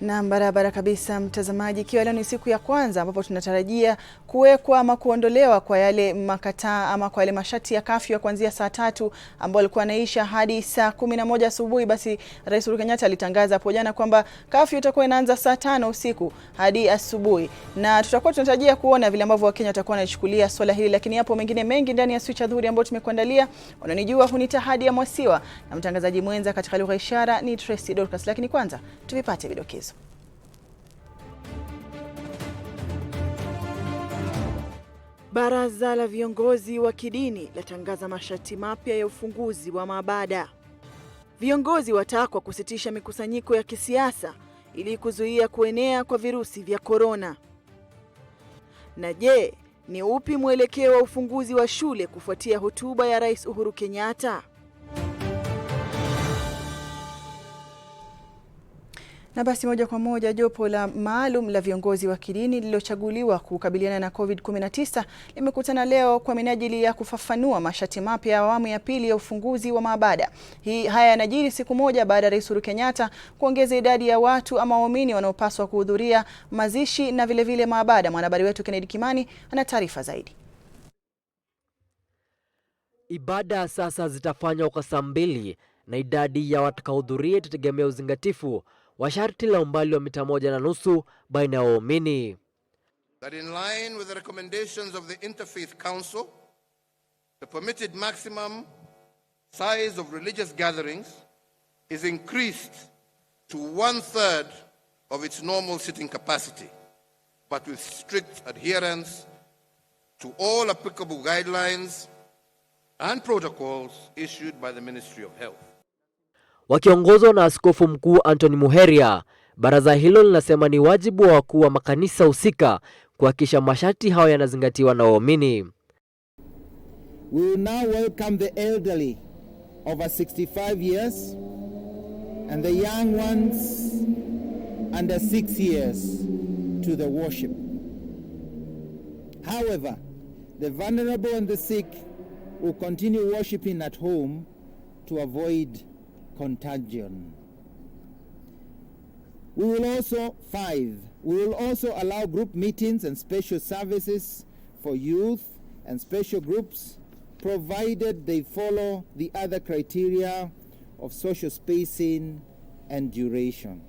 Na barabara kabisa mtazamaji, ikiwa leo ni siku ya kwanza ambapo tunatarajia kuwekwa ama kuondolewa kwa yale makataa ama kwa yale masharti ya kafyu kuanzia saa 3 ambao alikuwa anaisha hadi saa 11 asubuhi, basi Rais Uhuru Kenyatta alitangaza hapo jana kwamba kafyu itakuwa inaanza saa 5 usiku hadi asubuhi, na tutakuwa tunatarajia kuona vile ambavyo Wakenya watakuwa wanachukulia swala hili, lakini hapo mengine mengi ndani ya Switch Adhuhuri ambao tumekuandalia. Unanijua hunita hadi ya Mwasiwa na mtangazaji mwenza katika lugha ishara ni Tracy Dorcas, lakini kwanza tuvipate vidokezo. Baraza la viongozi wa kidini latangaza masharti mapya ya ufunguzi wa maabada. Viongozi watakwa kusitisha mikusanyiko ya kisiasa ili kuzuia kuenea kwa virusi vya korona. Na je, ni upi mwelekeo wa ufunguzi wa shule kufuatia hotuba ya Rais Uhuru Kenyatta? Na basi moja kwa moja, jopo la maalum la viongozi wa kidini lililochaguliwa kukabiliana na COVID-19 limekutana leo kwa minajili ya kufafanua masharti mapya ya awamu ya pili ya ufunguzi wa maabada. Haya yanajiri siku moja baada ya Rais Uhuru Kenyatta kuongeza idadi ya watu ama waumini wanaopaswa kuhudhuria mazishi na vile maabada. Mwanahabari wetu Kennedy Kimani ana taarifa zaidi. Ibada sasa zitafanywa kwa saa 2 na idadi ya watakaohudhuria itategemea uzingatifu wa sharti la umbali wa mita 1.5 baina ya waumini. That in line with the recommendations of the Interfaith Council, the permitted maximum size of religious gatherings is increased to 1/3 of its normal sitting capacity, but with strict adherence to all applicable guidelines and protocols issued by the Ministry of Health. Wakiongozwa na Askofu Mkuu Anthony Muheria, baraza hilo linasema ni wajibu wa wakuu wa makanisa husika kuhakikisha masharti hayo yanazingatiwa na waumini. We will now welcome the elderly over 65 years and the young ones under 6 years to the worship. However, the vulnerable and the sick will continue worshiping at home to avoid contagion. We will also allow group meetings and special services for youth and special groups, provided they follow the other criteria of social spacing and duration.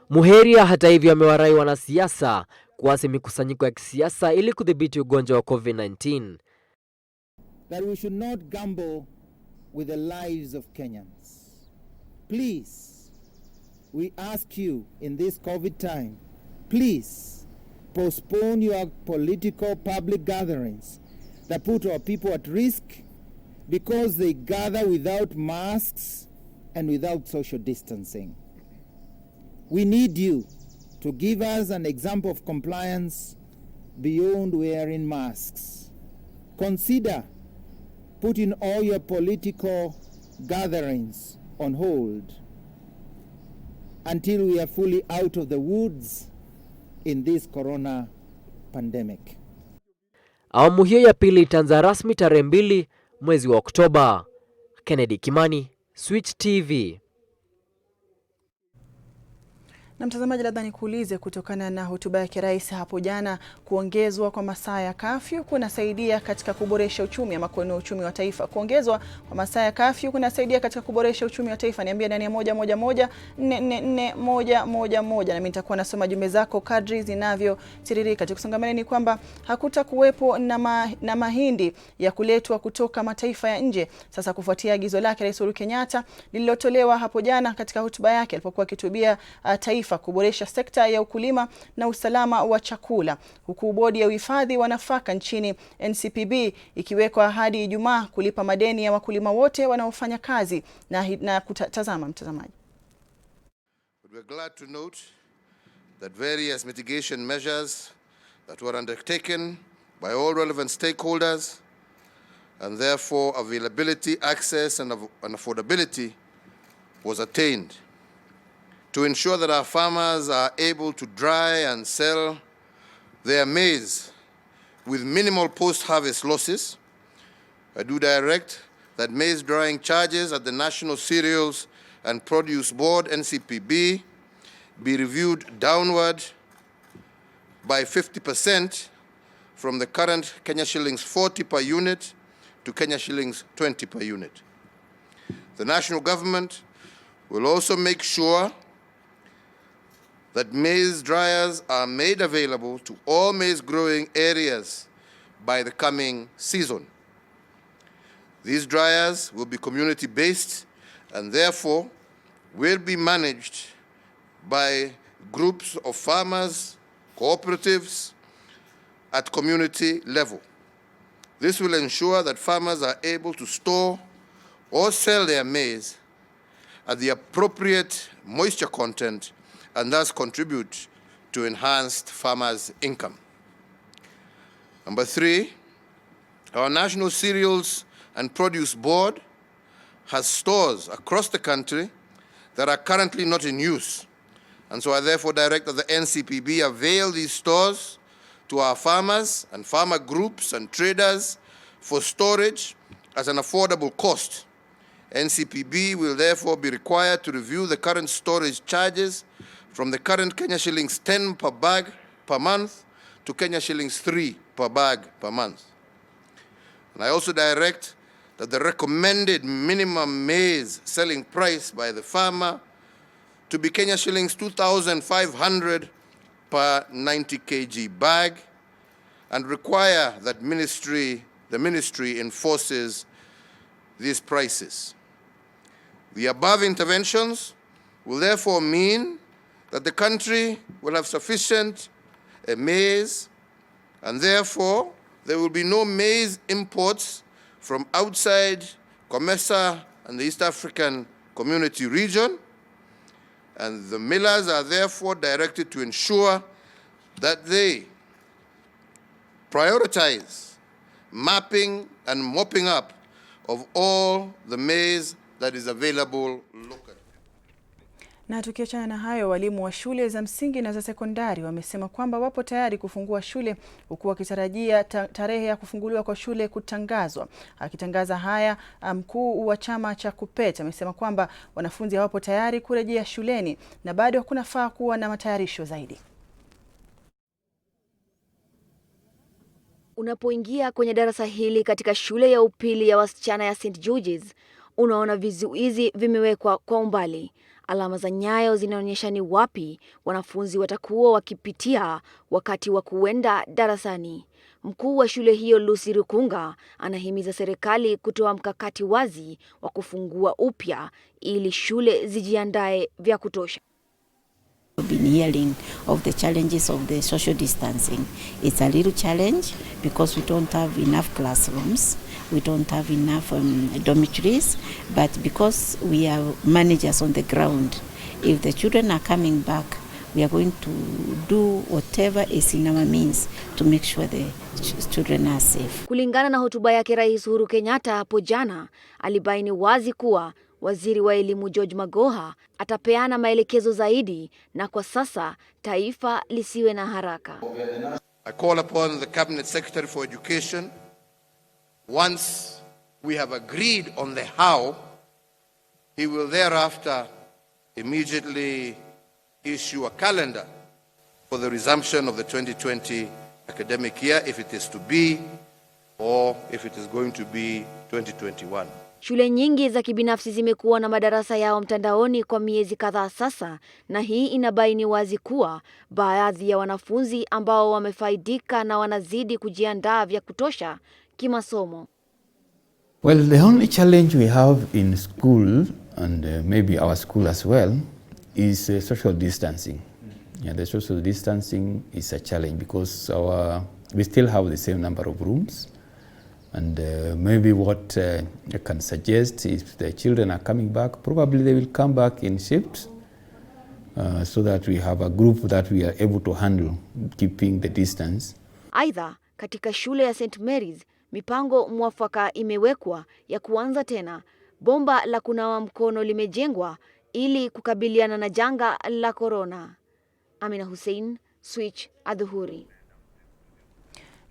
Muheria hata hivyo amewarai wanasiasa kuasi mikusanyiko ya kisiasa ili kudhibiti ugonjwa wa COVID-19. That we should not gamble with the lives of Kenyans. Please, we ask you in this COVID time, please postpone your political public gatherings that put our people at risk because they gather without masks and without social distancing. We need you to give us an example of compliance beyond wearing masks. Consider putting all your political gatherings on hold until we are fully out of the woods in this corona pandemic. Awamu hiyo ya pili itaanza rasmi tarehe 2 mwezi wa Oktoba. Kennedy Kimani, Switch TV. Na mtazamaji, labda nikuulize, kutokana na hotuba ya Rais hapo jana, kuongezwa kwa masaa ya kafyu kunasaidia katika kuboresha uchumi ama kuinua uchumi wa taifa? Kuongezwa kwa masaa ya kafyu kunasaidia katika kuboresha uchumi wa taifa? Niambia ndani ya 111 444 111 na mimi nitakuwa nasoma jumbe zako kadri zinavyotiririka. Tukusonga mbele ni kwamba hakutakuwepo na mahindi ya kuletwa kutoka mataifa ya nje sasa kufuatia agizo lake Rais Uhuru Kenyatta lililotolewa hapo jana katika hotuba yake alipokuwa akihutubia taifa kuboresha sekta ya ukulima na usalama wa chakula, huku bodi ya uhifadhi wa nafaka nchini NCPB ikiwekwa hadi Ijumaa kulipa madeni ya wakulima wote wanaofanya kazi na kutazama mtazamaji. We're glad to note that various mitigation measures that were undertaken by all relevant stakeholders, and therefore availability, access and affordability was attained to ensure that our farmers are able to dry and sell their maize with minimal post-harvest losses. I do direct that maize drying charges at the National Cereals and Produce Board, NCPB, be reviewed downward by 50% from the current Kenya shillings 40 per unit to Kenya shillings 20 per unit. The national government will also make sure that maize dryers are made available to all maize growing areas by the coming season. These dryers will be community-based and therefore will be managed by groups of farmers, cooperatives at community level. This will ensure that farmers are able to store or sell their maize at the appropriate moisture content and thus contribute to enhanced farmers' income. Number 3, our National Cereals and Produce Board has stores across the country that are currently not in use. And so I therefore direct that the NCPB avail these stores to our farmers and farmer groups and traders for storage at an affordable cost. NCPB will therefore be required to review the current storage charges from the current Kenya shillings 10 per bag per month to Kenya shillings 3 per bag per month. And I also direct that the recommended minimum maize selling price by the farmer to be Kenya shillings 2,500 per 90 kg bag, and require that the ministry enforces these prices. The above interventions will therefore mean that the country will have sufficient maize, and therefore there will be no maize imports from outside COMESA and the East African Community region, and the millers are therefore directed to ensure that they prioritize mapping and mopping up of all the maize that is available locally. Na tukiachana na hayo, walimu wa shule za msingi na za sekondari wamesema kwamba wapo tayari kufungua shule huku wakitarajia tarehe ya kufunguliwa kwa shule kutangazwa. Akitangaza haya, mkuu wa chama cha KUPPET amesema kwamba wanafunzi hawapo tayari kurejea shuleni na bado kunafaa kuwa na matayarisho zaidi. Unapoingia kwenye darasa hili katika shule ya upili ya wasichana ya St. George's, unaona vizuizi vimewekwa kwa umbali. Alama za nyayo zinaonyesha ni wapi wanafunzi watakuwa wakipitia wakati wa kuenda darasani. Mkuu wa shule hiyo Lucy Rukunga anahimiza serikali kutoa mkakati wazi wa kufungua upya ili shule zijiandae vya kutosha. We've been hearing of the challenges of the social distancing. It's a little challenge because we don't have enough classrooms, we don't have enough dormitories, but because we are managers on the ground, if the children are coming back, we are going to do whatever is in our means to make sure the children are safe. Kulingana na hotuba yake, Rais Uhuru Kenyatta hapo jana alibaini wazi kuwa Waziri wa Elimu George Magoha atapeana maelekezo zaidi, na kwa sasa taifa lisiwe na haraka. I call upon the Cabinet Secretary for Education, once we have agreed on the how, he will thereafter immediately issue a calendar for the resumption of the 2020 academic year, if it is to be, or if it is going to be 2021. Shule nyingi za kibinafsi zimekuwa na madarasa yao mtandaoni kwa miezi kadhaa sasa, na hii inabaini wazi kuwa baadhi ya wanafunzi ambao wamefaidika na wanazidi kujiandaa vya kutosha kimasomo. Well, the only challenge we have in school, and maybe our school as well, is social distancing. Yeah, the social distancing is a challenge because we still have the same number of rooms. And maybe what I can suggest, if the children are coming back, probably they will come back in shifts so that we have a group that we are able to handle, keeping the distance. Aidha, katika shule ya St. Mary's, mipango mwafaka imewekwa ya kuanza tena. Bomba la kunawa mkono limejengwa ili kukabiliana na janga la corona. Amina Hussein, Switch, Adhuhuri.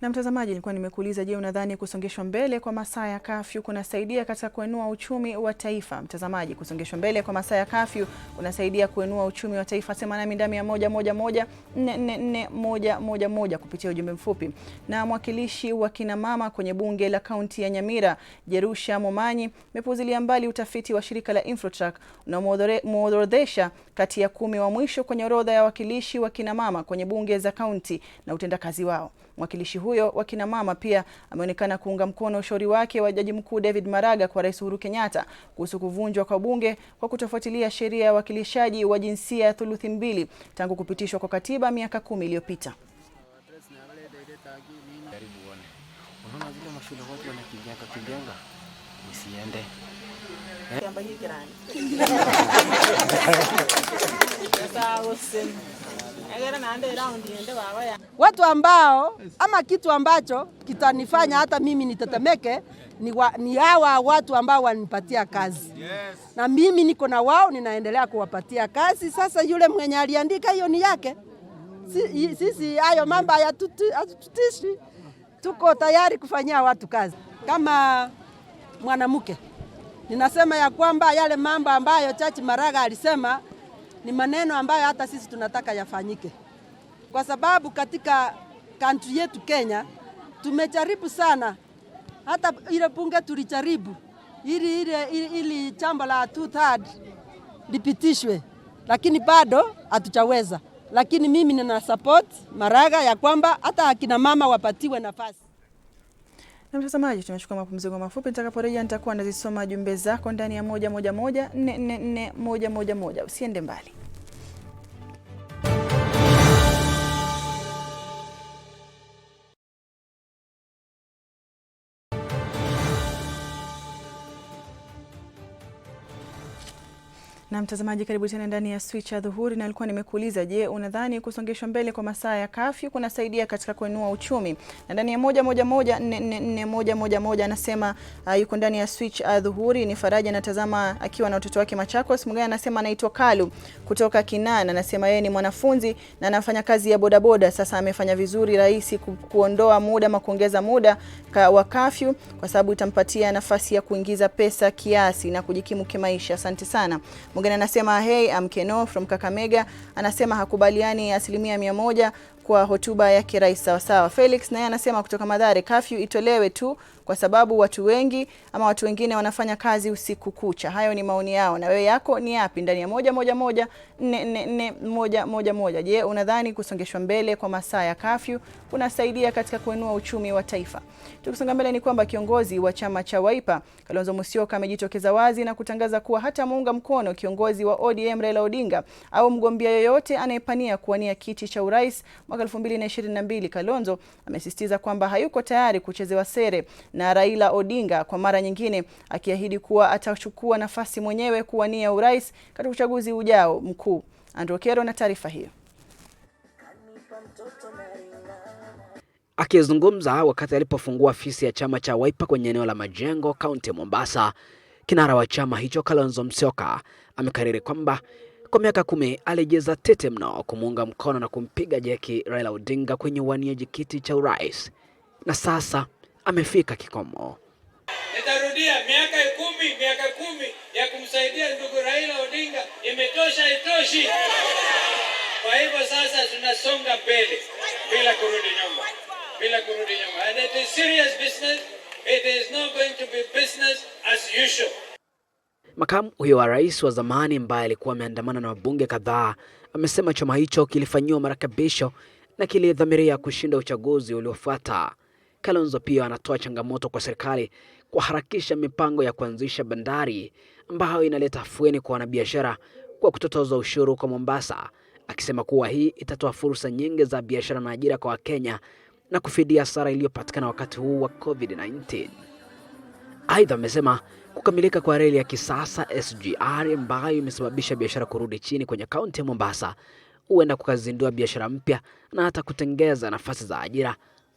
Na mtazamaji, nilikuwa nimekuuliza, je, unadhani kusongeshwa mbele kwa masaa ya kafyu kunasaidia katika kuinua uchumi wa taifa? Mtazamaji, kusongeshwa mbele kwa masaa ya kafyu kunasaidia kuinua uchumi wa taifa. Sema nami ndani ya 111444111 kupitia ujumbe mfupi. Na mwakilishi wa kina mama kwenye bunge la kaunti ya Nyamira, Jerusha Momanyi, amepuuzilia mbali utafiti wa shirika la Infotrak unaomworodhesha kati ya 10 wa mwisho kwenye orodha ya wakilishi wa kina mama kwenye bunge za kaunti na utendakazi wao. Mwakilishi huyo wa kina mama pia ameonekana kuunga mkono ushauri wake wa Jaji Mkuu David Maraga kwa Rais Uhuru Kenyatta kuhusu kuvunjwa kwa bunge kwa kutofuatilia sheria ya wakilishaji wa jinsia ya thuluthi mbili tangu kupitishwa kwa katiba miaka 10 iliyopita. Watu ambao ama kitu ambacho kitanifanya hata mimi nitetemeke ni hawa watu ambao wanipatia kazi. Na mimi niko na wao, ninaendelea kuwapatia kazi. Sasa yule mwenye aliandika hiyo ni yake. Sisi hayo mambo hayatutishi. Tuko tayari kufanyia watu kazi. Kama mwanamke, ninasema ya kwamba yale mambo ambayo Chachi Maraga alisema ni maneno ambayo hata sisi tunataka yafanyike. Kwa sababu katika country yetu tumejaribu sana. Hata ile bunge tulijaribu ili jambo la 2/3 lipitishwe, lakini bado hatujaweza. Lakini mimi nina support Maraga ya kwamba hata akina mama wapatiwe nafasi. Na mtazamaji, tunachukua mapumziko mafupi. Nitakaporejea nitakuwa nazisoma jumbe zako ndani ya 111444111. Usiende mbali. Na mtazamaji, karibu tena ndani ya Switch Adhuhuri, na nilikuwa nimekuuliza, je, unadhani kusongeshwa mbele kwa masaa ya kafyu kunasaidia katika kuinua uchumi? Na ndani ya 111444111 anasema yuko ndani ya Switch Adhuhuri ni Faraja, anatazama akiwa na watoto wake Machakos. Mwingine anasema anaitwa Kalu kutoka Kinana, anasema yeye ni mwanafunzi na anafanya kazi ya bodaboda. Sasa amefanya vizuri rais kuondoa muda ama kuongeza muda wa kafyu kwa sababu itampatia nafasi ya kuingiza pesa kiasi na kujikimu kimaisha. Asante sana. Mwingine anasema hey, I'm Keno from Kakamega, anasema hakubaliani 100% kwa hotuba yake rais. Sawa. Felix naye anasema kutoka Mathare, kafyu itolewe tu kwa sababu watu wengi ama watu wengine wanafanya kazi usiku kucha. Hayo ni maoni yao. Na wewe yako ni yapi? Ndani ya 111444111. Je, unadhani kusongeshwa mbele kwa masaa ya kafyu kunasaidia katika kuinua uchumi wa taifa? Tukisonga mbele ni kwamba kiongozi wa chama cha Wiper Kalonzo Musyoka amejitokeza wazi na kutangaza kuwa hata muunga mkono kiongozi wa ODM Raila Odinga au mgombea yoyote anayepania kuwania kiti cha urais mwaka 2022. Kalonzo amesisitiza kwamba hayuko tayari kuchezewa sere na Raila Odinga kwa mara nyingine, akiahidi kuwa atachukua nafasi mwenyewe kuwania urais katika uchaguzi ujao mkuu. Andrew Kero na taarifa hiyo. Akizungumza wakati alipofungua afisi ya chama cha Wiper kwenye eneo la Majengo, kaunti ya Mombasa, kinara wa chama hicho Kalonzo Musyoka amekariri kwamba kwa miaka 10 alijeza tete mno kumuunga mkono na kumpiga jeki Raila Odinga kwenye uaniaji kiti cha urais, na sasa amefika kikomo. Nitarudia, miaka 10 ya kumsaidia ndugu Raila Odinga imetosha, itoshi. Kwa hivyo sasa tunasonga mbele bila kurudi nyuma. And it is serious business. It is not going to be business as usual. Makamu huyo wa rais wa zamani ambaye alikuwa ameandamana na wabunge kadhaa amesema chama hicho kilifanywa marekebisho na kilidhamiria kushinda uchaguzi uliofuata. Kalonzo pia anatoa changamoto kwa serikali kuharakisha mipango ya kuanzisha bandari ambayo inaleta afueni kwa wanabiashara kwa kutotoza ushuru kwa Mombasa, akisema kuwa hii itatoa fursa nyingi za biashara na ajira kwa Wakenya na kufidia hasara iliyopatikana wakati huu wa COVID-19. Aidha amesema kukamilika kwa reli ya kisasa SGR ambayo imesababisha biashara kurudi chini kwenye kaunti ya Mombasa huenda kukazindua biashara mpya na hata kutengeza nafasi za ajira,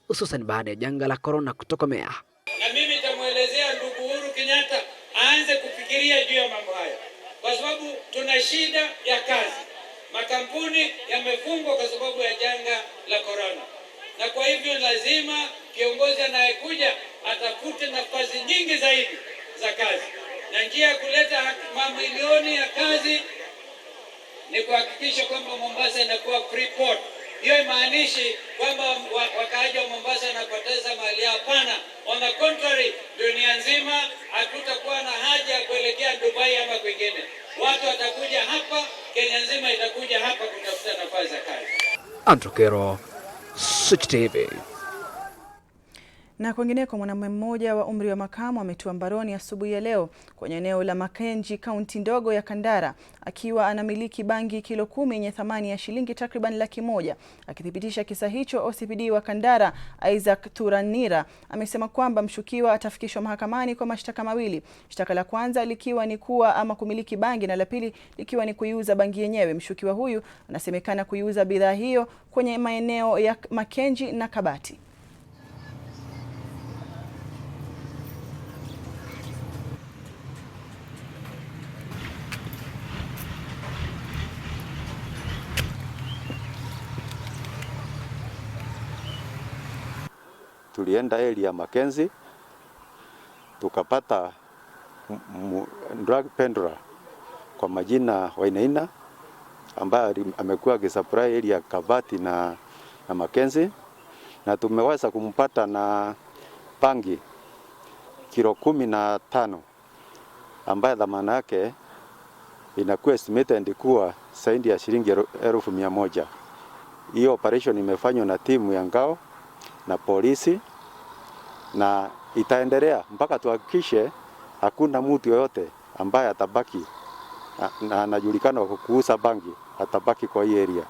hususan baada ya janga la corona kutokomea. Na mimi nitamuelezea ndugu Uhuru Kenyatta aanze kufikiria juu ya mambo haya, kwa sababu tuna shida ya kazi. Makampuni yamefungwa kwa sababu ya janga la corona. na kwa hivyo lazima kiongozi anayekuja atafute nafasi nyingi zaidi za kazi, na njia ya kuleta mamilioni ya kazi ni kuhakikisha kwamba Mombasa inakuwa free port. Hiyo imaanishi kwamba wakaaji wa Mombasa wanapoteza mali yao. Hapana, on the contrary, dunia nzima hatutakuwa na haja ya kuelekea Dubai ama kwingine. Watu watakuja hapa, Kenya nzima itakuja hapa kutafuta nafasi za kazi. Andrew, Switch TV. Na kwingineko, mwanamume mmoja wa umri wa makamu ametiwa mbaroni asubuhi ya leo kwenye eneo la Makenji, kaunti ndogo ya Kandara, akiwa anamiliki bangi kilo 10 yenye thamani ya shilingi takriban $100,000. Akithibitisha kisa hicho, OCPD wa Kandara Isaac Thuranira amesema kwamba mshukiwa atafikishwa mahakamani kwa mashtaka mawili. Shtaka la kwanza likiwa ni kuwa ama kumiliki bangi na la pili likiwa ni kuiuza bangi yenyewe. Mshukiwa huyu anasemekana kuiuza bidhaa hiyo kwenye maeneo ya Makenji na Kabati. Tulienda area Mackenzie tukapata drug peddler kwa majina Wainaina ambaye amekuwa akisupply area Kabati na Mackenzie, na tumeweza kumpata na bangi kilo 15 ambaye dhamana yake inakuwa estimated kuwa zaidi ya shilingi 1,100. Hiyo operation imefanywa na timu ya ngao na polisi na itaendelea mpaka tuhakikishe hakuna mtu yoyote ambaye atabaki na anajulikana kwa kuuza bangi atabaki kwa hii area.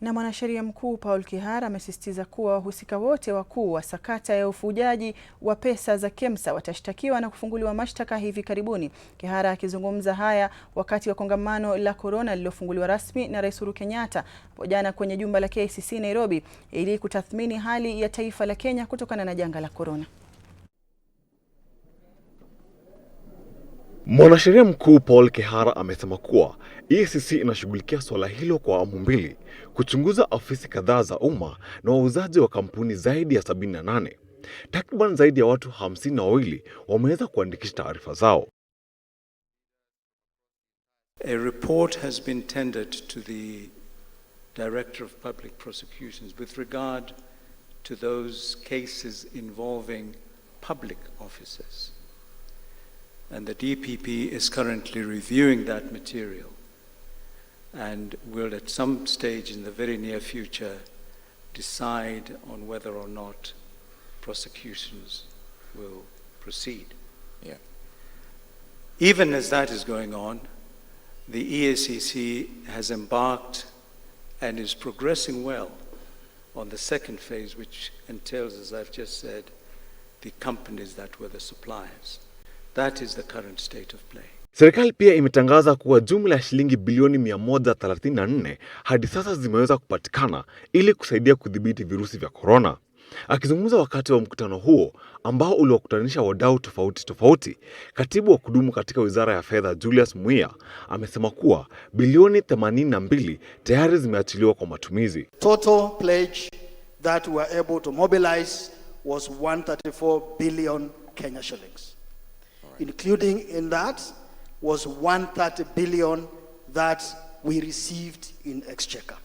Na mwanasheria mkuu Paul Kihara amesisitiza kuwa wahusika wote wakuu wa sakata ya ufujaji wa pesa za KEMSA watashtakiwa na kufunguliwa mashtaka hivi karibuni. Kihara akizungumza haya wakati wa kongamano la corona lililofunguliwa rasmi na Rais Uhuru Kenyatta hapo jana kwenye jumba la KICC Nairobi ili kutathmini hali ya taifa la Kenya kutokana na janga la corona. Mwanasheria mkuu Paul Kihara amesema kuwa EACC inashughulikia swala hilo kwa awamu mbili, kuchunguza ofisi kadhaa za umma na wauzaji wa kampuni zaidi ya 78. Takriban zaidi ya watu 52 wameweza kuandikisha taarifa zao. A report has been tendered to the Director of Public Prosecutions with regard to those cases involving public officers. And the DPP is currently reviewing that material and will at some stage in the very near future decide on whether or not prosecutions will proceed. Yeah. Even as that is going on, the EACC has embarked and is progressing well on the second phase, which entails, as I've just said, the companies that were the suppliers. That is the current state of play. Serikali pia imetangaza kuwa jumla ya shilingi bilioni 134 hadi sasa zimeweza kupatikana ili kusaidia kudhibiti virusi vya corona. Akizungumza wakati wa mkutano huo ambao uliwakutanisha wadau tofauti, katibu wa kudumu katika Wizara ya Fedha Julius Muia amesema kuwa bilioni 82 tayari zimeachiliwa kwa matumizi. Total pledge that we were able to mobilize was 134 billion Kenya shillings. Including in that was 130 billion that we received in exchequer.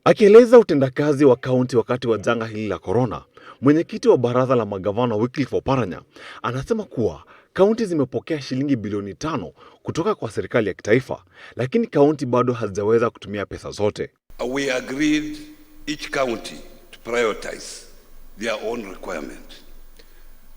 Akieleza utendakazi wa kaunti wakati wa janga hili la corona, mwenyekiti wa baraza la magavana Wycliffe Oparanya anasema kuwa kaunti zimepokea shilingi bilioni 5 kutoka kwa serikali ya kitaifa, lakini kaunti bado hazijaweza kutumia pesa zote. We agreed each county to prioritize their own requirement.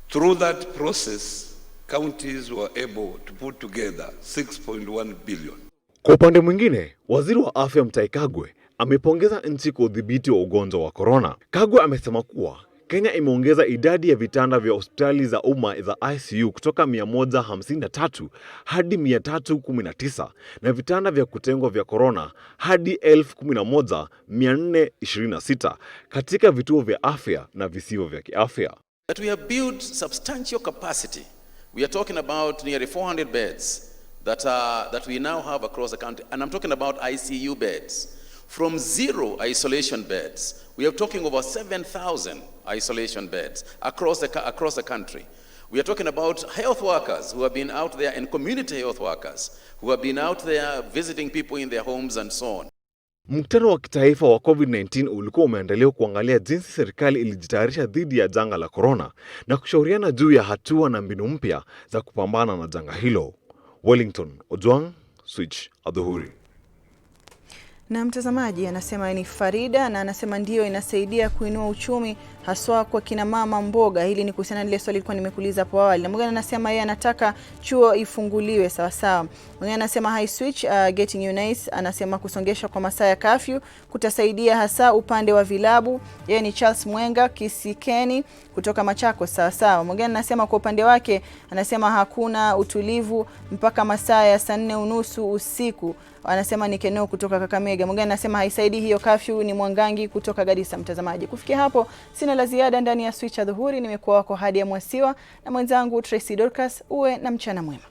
Through that process, counties were able to put together 6.1 billion. Kwa upande mwingine, waziri wa afya Mutahi Kagwe amepongeza nchi kwa udhibiti wa ugonjwa wa corona. Kagwe amesema kuwa Kenya imeongeza idadi ya vitanda vya hospitali za umma za ICU kutoka 153 hadi 319 na vitanda vya kutengwa vya corona hadi 11,426 katika vituo vya afya na visivyo vya kiafya. That we have built substantial capacity. We are talking about nearly 400 beds that we now have across the country, and I'm talking about ICU beds from 0 isolation beds. We are talking over 7,000 isolation beds across the country. We are talking about health workers who have been out there and community health workers who have been out there visiting people in their homes and so on. Mkutano wa kitaifa wa COVID-19 ulikuwa umeandaliwa kuangalia jinsi serikali ilijitayarisha dhidi ya janga la corona na kushauriana juu ya hatua na mbinu mpya za kupambana na janga hilo. Wellington Ojwang, Switch, Adhuhuri. Na mtazamaji anasema ni Farida na anasema ndio inasaidia kuinua uchumi haswa kwa kina mama mboga. Hili ni kuhusiana na ile swali nilikuwa nimekuuliza hapo awali. Na mwingine anasema yeye anataka chuo ifunguliwe sawa sawa. Mwingine anasema hi Switch, getting you nice, anasema kusongesha kwa masaa ya curfew kutasaidia hasa upande wa vilabu. Yeye ni Charles Mwenga Kisikeni kutoka Machakos sawa sawa. Mwingine anasema kwa upande wake anasema hakuna utulivu mpaka masaa ya saa 4:30 usiku. Anasema ni Keneo kutoka Kakamega. Mwingine anasema haisaidi hiyo curfew. Ni Mwangangi kutoka Garissa. Mtazamaji, kufikia hapo sina la ziada ndani ya Switch Adhuhuri. Nimekuwa wako hadi ya Mwasiwa na mwenzangu Tracy Dorcas. Uwe na mchana mwema.